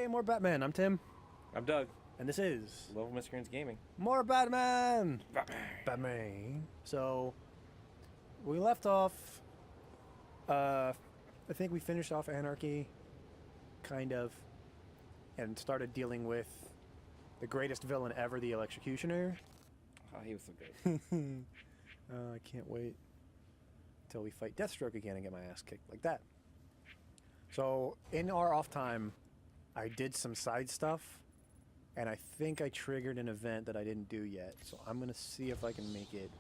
Hey, more Batman. I'm Tim. I'm Doug. And this is Level Miscreants Gaming. more Batman. Batman. Batman. So we left off. I think we finished off Anarchy, kind of, and started dealing with the greatest villain ever, the Electrocutioner. Oh, he was so good. I can't wait until we fight Deathstroke again and get my ass kicked like that. So in our off time, I did some side stuff, and I think I triggered an event that I didn't do yet. So I'm gonna see if I can make it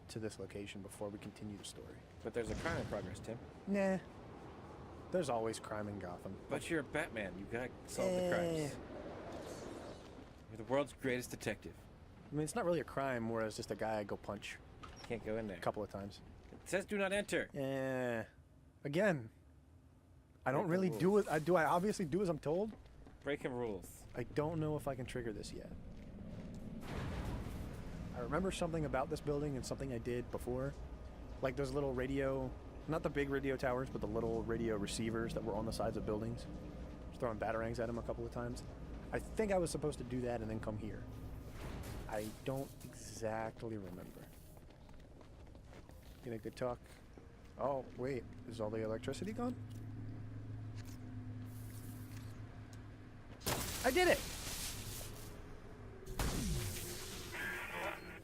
to this location before we continue the story. But there's a crime in progress, Tim. Nah. There's always crime in Gotham. But you're a Batman. You gotta solve the crimes. You're the world's greatest detective. I mean, it's not really a crime, whereas just a guy I go punch Can't go in there. a couple of times. It says do not enter. Again, I don't really do it. I obviously do as I'm told. Breaking rules. I don't know if I can trigger this yet. I remember something about this building and something I did before. Like those little radio, not the big radio towers, but the little radio receivers that were on the sides of buildings. Just throwing batarangs at them a couple of times. I think I was supposed to do that and then come here. I don't exactly remember. Get a good talk. Oh, wait. Is all the electricity gone? I did it!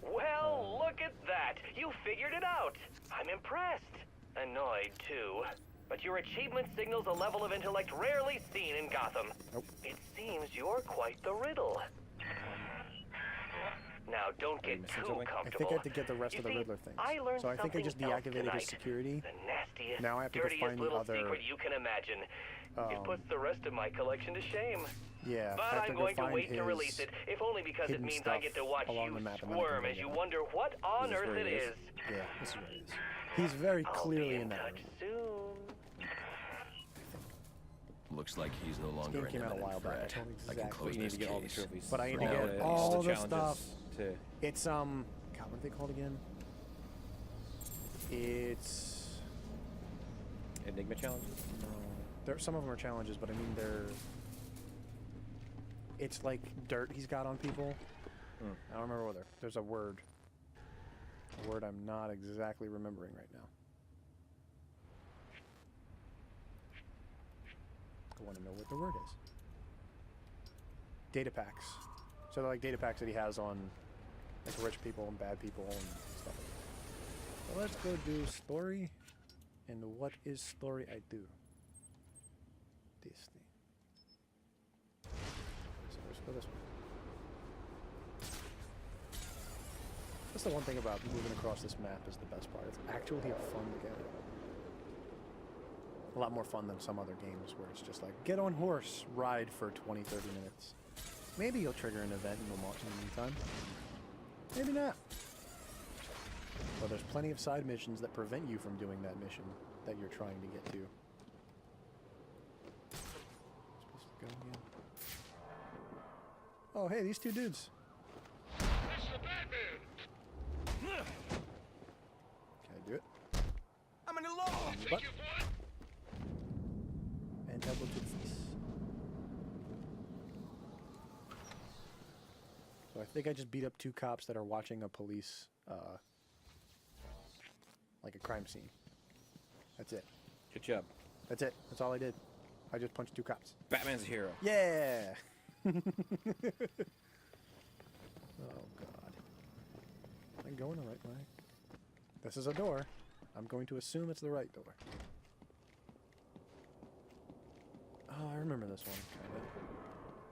Well, look at that. You figured it out. I'm impressed. Annoyed, too. But your achievement signals a level of intellect rarely seen in Gotham. Nope. It seems you're quite the riddle. Now, don't get too something? I comfortable. think I have to get the rest You of the see, Riddler things. I learned So I think I just something else deactivated his tonight. security. The nastiest, Now I have to go dirtiest find the little other, secret you can imagine. It puts the rest of my collection to shame. Yeah, But I have to I'm go going to find wait to his release it, if only because it hidden means I get to stuff watch along you the map, and then I can squirm go as you get it. wonder what on This is earth where it he is. is. Yeah, this is where it is. He's very I'll clearly be in in that touch room. soon. Looks like he's no This longer game an came out a imminent while back. I threat. don't I can exactly. close But you need this to get all the case. trophies. But I need for to all get the- all the challenges stuff. To It's God, what are they called again? It's Enigma challenges. no. There, some of them are challenges, but I mean they're. It's like dirt he's got on people. I don't remember whether there's a word. A word I'm not exactly remembering right now. I want to know what the word is. Data packs. So they're like data packs that he has on like rich people and bad people and stuff like that. So let's go do story. And what is story I do? This thing. So let's go this way. That's the one thing about moving across this map is the best part. It's actually a fun game. A lot more fun than some other games where it's just like, get on horse, ride for 20, 30 minutes. Maybe you'll trigger an event and you'll march in the meantime. Maybe not. But there's plenty of side missions that prevent you from doing that mission that you're trying to get to. Supposed to go again. Oh, hey, these two dudes. Mr. Batman! Can I do it? I'm an alarm! What? Take your foot! And elbow to the face. So I think I just beat up two cops that are watching a police, like a crime scene. That's it. Good job. That's it. That's all I did. I just punched two cops. Batman's a hero. Yeah! Oh, God. Am I going the right way? This is a door. I'm going to assume it's the right door. Oh, I remember this one, kind of.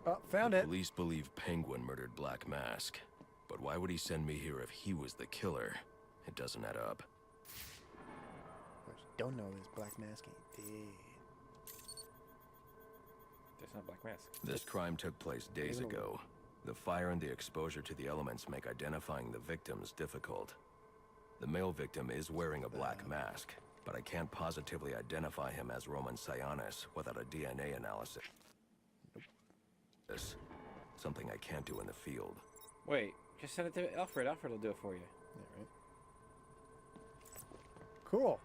Oh, found it! Police believe Penguin murdered Black Mask. But why would he send me here if he was the killer? It doesn't add up. What you don't know is Black Mask ain't dead. There's not Black Mask. This crime took place days Isn't it? ago. The fire and the exposure to the elements make identifying the victims difficult. The male victim is wearing a black mask, but I can't positively identify him as Roman Sionis without a DNA analysis. This, something I can't do in the field. Wait, just send it to Alfred. Alfred will do it for you. Yeah, right? Cool.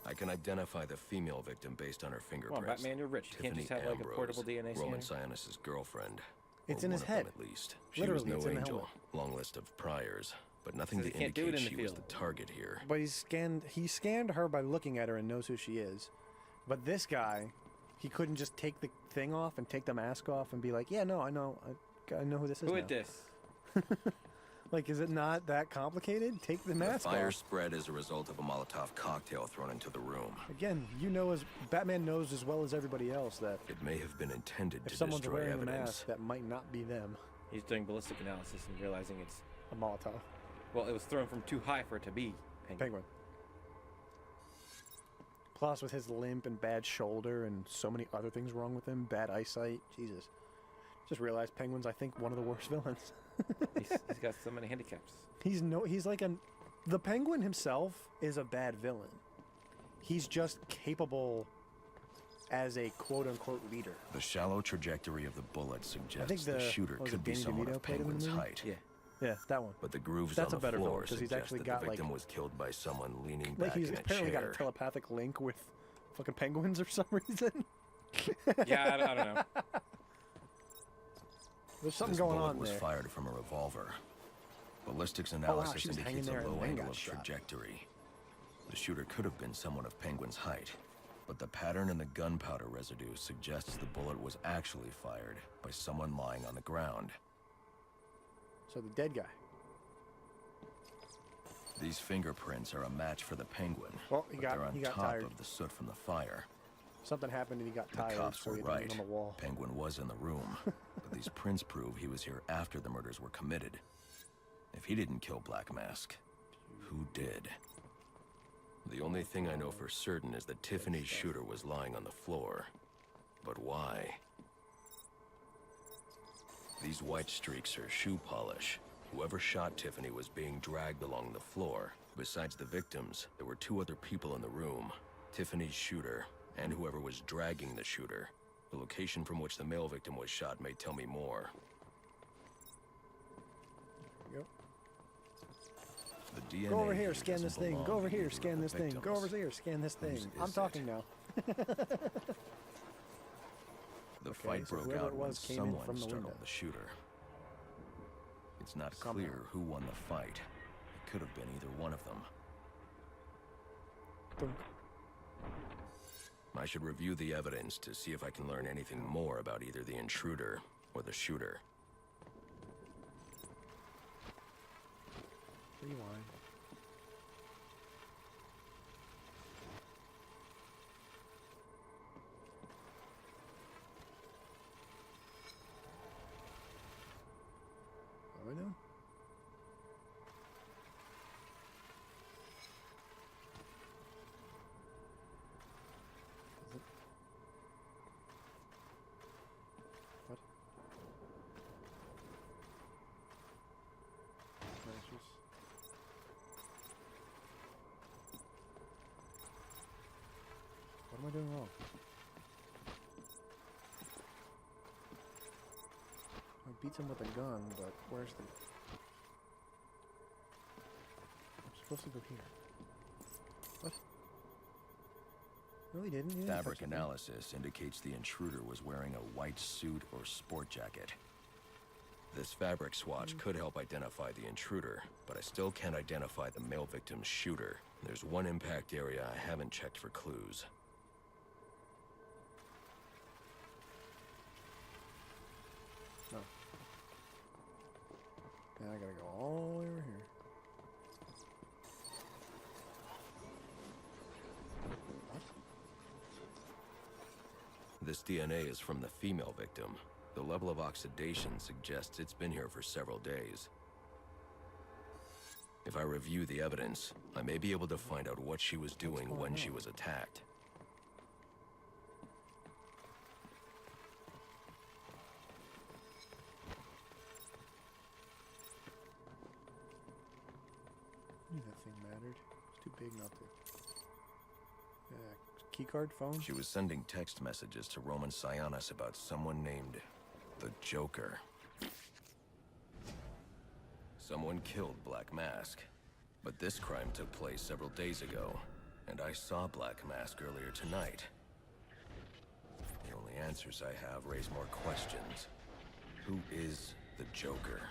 I can identify the female victim based on her Come on, fingerprints. Batman, you're rich. You can't Tiffany just have like a Ambrose, portable DNA Roman scanner. Sionis' girlfriend. It's Or in one his of them head. at least. She Literally, was it's no in the angel. helmet. Long list of priors, but nothing Says to he can't do it indicate in the she was the field. target here. But he scanned her by looking at her and knows who she is. But this guy, he couldn't just take the thing off and take the mask off and be like, yeah, no, I know who this is Who now. is this? Like, is it not that complicated? Take the The mask fire off. spread as a result of a Molotov cocktail thrown into the room. Again, Batman knows as well as everybody else that It may have been intended if to someone's destroy wearing a evidence. mask, that might not be them. He's doing ballistic analysis and realizing it's... A Molotov. Well, it was thrown from too high for it to be Penguin. Plus, with his limp and bad shoulder and so many other things wrong with him, bad eyesight, Jesus. Just realized Penguin's, I think, one of the worst villains. He's got so many handicaps. He's like the Penguin himself is a bad villain. He's just capable as a quote-unquote leader. The shallow trajectory of the bullet suggests the the- shooter what was could it, be Danny someone DeVito of played him in the Penguin's movie? height. Yeah. Yeah, that one. But the grooves That's on a the better floor villain, 'cause he's suggest actually that got, the like- victim was killed by someone leaning Like back he's in a apparently got chair. a telepathic link with fucking penguins or some reason. Yeah, I don't know. There's something This going bullet on was there. fired from a revolver. Ballistics wow, analysis she was hanging indicates there a and low then angle got of shot. trajectory. The shooter could have been someone of Penguin's height, but the pattern in the gunpowder residue suggests the bullet was actually fired by someone lying on the ground. So the dead guy. These fingerprints are a match for the Penguin, Well, but they're on top tired. of the soot from the fire. Something happened and he got The tired, cops so were he right. right. on the wall. Penguin was in the room, but these prints prove he was here after the murders were committed. If he didn't kill Black Mask, who did? The only thing I know for certain is that Tiffany's shooter was lying on the floor. But why? These white streaks are shoe polish. Whoever shot Tiffany was being dragged along the floor. Besides the victims, there were two other people in the room. Tiffany's shooter, and whoever was dragging the shooter. The location from which the male victim was shot may tell me more. Yep. The DNA Go over here, scan doesn't this thing. belong Go over to here, either scan of the this thing. Go over victims. here, scan this thing. Whose I'm is talking it? now. The Okay, fight so broke whoever out it when was came in someone from the startled window. the shooter. It's not Somehow. clear who won the fight. It could have been either one of them. Dunk. I should review the evidence to see if I can learn anything more about either the intruder or the shooter. Rewind. Are we now? Is it? What? Smashes. What am I doing wrong? I beats him with a gun, but where's the... I'm supposed to go here. What? No, he didn't. He didn't Fabric touch the thing. analysis indicates the intruder was wearing a white suit or sport jacket. This fabric swatch could help identify the intruder, but I still can't identify the male victim's shooter. There's one impact area I haven't checked for clues. No. Now I gotta go all the way over here. What? This DNA is from the female victim. The level of oxidation suggests it's been here for several days. If I review the evidence, I may be able to find out what she was doing going when she on? was attacked. I knew that thing mattered. It's too big not to. Keycard phone? She was sending text messages to Roman Sionis about someone named the Joker. Someone killed Black Mask, but this crime took place several days ago, And I saw Black Mask earlier tonight. The only answers I have raise more questions. Who is the Joker?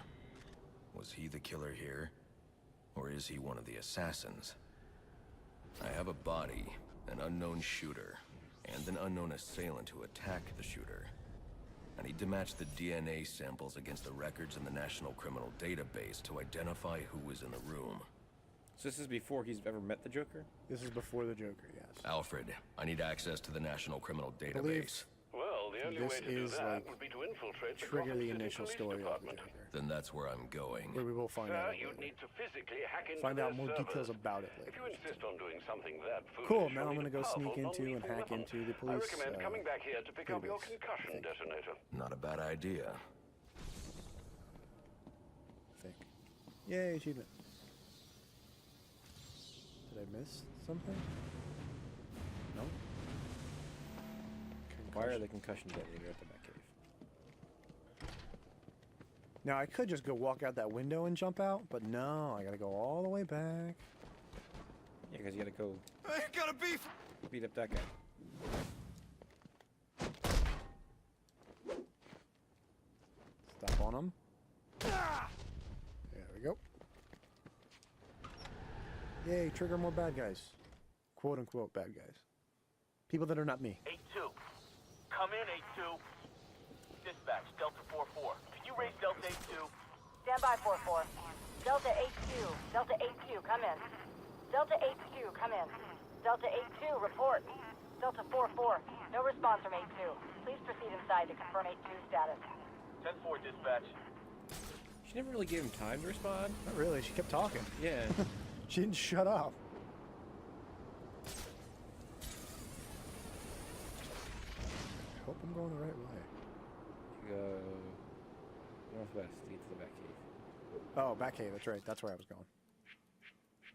Was he the killer here? Or is he one of the assassins? I have a body, an unknown shooter, and an unknown assailant who attacked the shooter. I need to match the DNA samples against the records in the National Criminal Database to identify who was in the room. So this is before he's ever met the Joker? This is before the Joker, yes. Alfred, I need access to the National Criminal believe Database. Well, the only this way to do is, that like, would be to infiltrate the trigger Gotham the City initial Police story of the Department. Joker. Then that's where I'm going. Where we will find out. You'd need to physically hack into Find out their more servers. details about it If later. you insist on doing something that foolish, Cool, now you'll I'm need gonna a go sneak powerful, into and non-lethal hack weapon. into the police, I recommend coming back here to pick up your database, I concussion think. detonator. Not a bad idea. I think. Yay, achievement. Did I miss something? No? Fire the concussion detonator at the Batcave. Now, I could just go walk out that window and jump out, but no, I gotta go all the way back. Yeah, because you gotta go I got a beef! beat up that guy. Stop on him. There we go. Yay, trigger more bad guys. Quote unquote bad guys. People that are not me. 8-2. Come in, 8-2. Dispatch, Delta 4-4. Can you raise Delta 8-2? Stand by 4-4. Delta 8-2. Delta 8-2, come in. Delta 8-2, come in. Delta 8-2, report. Delta 4-4, no response from 8-2. Please proceed inside to confirm 8-2 status. 10-4, dispatch. She never really gave him time to respond. Not really, she kept talking. Yeah. She didn't shut up. I hope I'm going the right way. You go northwest to get to the Batcave. Oh, Batcave, that's right. That's where I was going.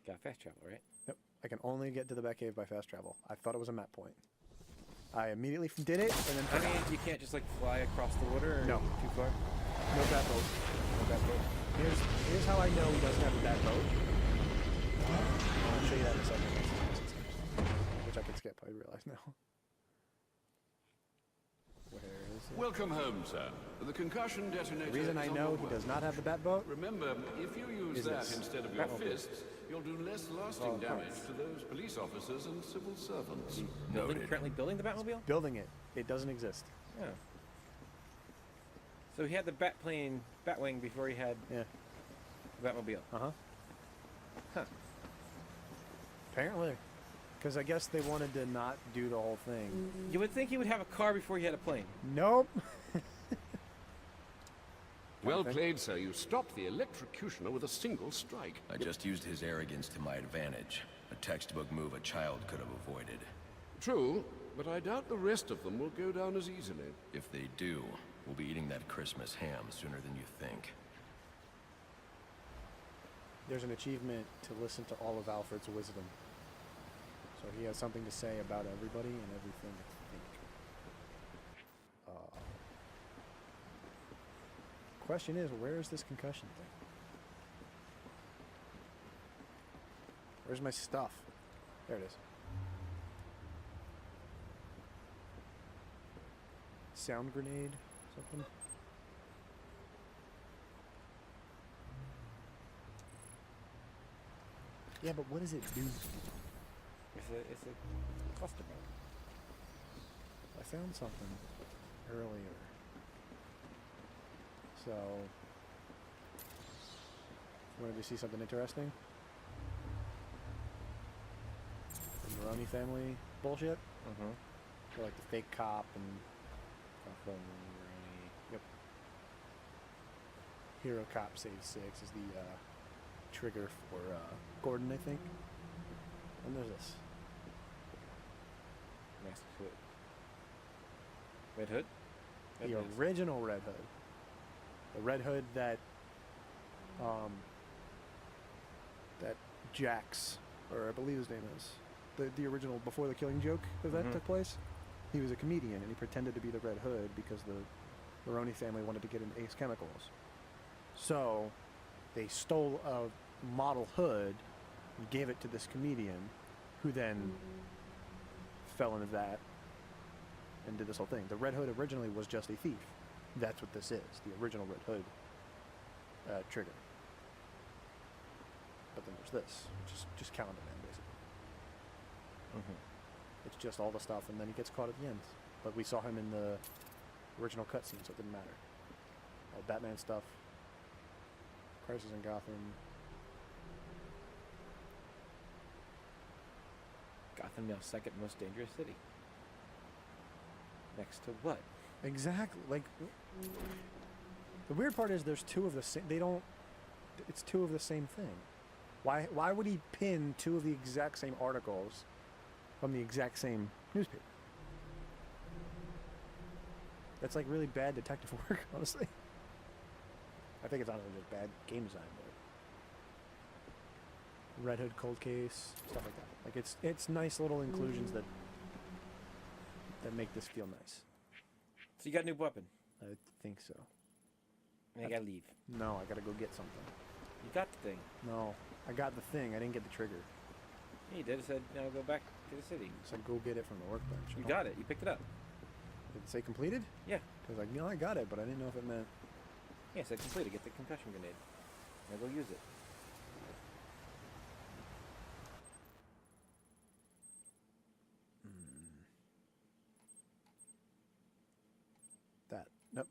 Got fast travel, right? Yep. I can only get to the Batcave by fast travel. I thought it was a map point. I immediately did it, and then I mean, you can't just like fly across the water. Or No. Too far. no bat boat. No bat boat. Here's how I know he doesn't have a bat boat. I'll show you that in a second. Which I can skip, I realize now. Where is it? Welcome home, sir. The concussion detonator. The reason I is on know your he work. does not have the bat boat. Remember, if you use Is that this instead of your Batmobile? fists, you'll do less lasting damage to those police officers and civil servants. Noted. Currently building the Batmobile? Building it. It doesn't exist. Yeah. So he had the Batwing before he had Yeah. the Batmobile. Uh-huh. Huh. Apparently. Because I guess they wanted to not do the whole thing. You would think he would have a car before he had a plane. Nope. Well played, sir. You stopped the electrocutioner with a single strike. I just used his arrogance to my advantage. A textbook move a child could have avoided. True, but I doubt the rest of them will go down as easily. If they do, we'll be eating that Christmas ham sooner than you think. There's an achievement to listen to all of Alfred's wisdom. So he has something to say about everybody and everything, I think. Question is, where is this concussion thing? Where's my stuff? There it is. Sound grenade? Something? Yeah, but what does it do? It's a cluster bomb. I found something earlier. So, wanted to see something interesting? The Maroney family bullshit? Mm-hmm. Or like the fake cop and yep. Hero Cop Save 6 is the trigger for Gordon, I think. And there's this. Mask Hood. Red Hood? The Red Hood. original Red Hood. The Red Hood that that Jax, or I believe his name is, the original before the Killing Joke event took place. He was a comedian and he pretended to be the Red Hood because the Maroney family wanted to get into Ace Chemicals. So they stole a model hood and gave it to this comedian who then fell into that and did this whole thing. The Red Hood originally was just a thief. That's what this is, the original Red Hood trigger. But then there's this, which is just Calendar Man, basically. It's just all the stuff, and then he gets caught at the end. But we saw him in the original cutscene, so it didn't matter. All Batman stuff, Crisis in Gotham. Gotham now second most dangerous city. Next to what? Exactly. Like, the weird part is there's two of the same. They don't. It's two of the same thing. Why would he pin two of the exact same articles from the exact same newspaper? That's like really bad detective work, honestly. I think it's honestly just bad game design, but Red Hood cold case, stuff like that. Like it's nice little inclusions that make this feel nice. So you got a new weapon. I think so. And I gotta leave. No, I gotta go get something. You got the thing. No, I got the thing. I didn't get the trigger. Yeah, you did. It said, now go back to the city. So go get it from the workbench. You got it. You picked it up. Did it say completed? Yeah. Because like, I got it, but I didn't know if it meant. Yeah, it said completed. Get the concussion grenade. Now go use it. That. Nope.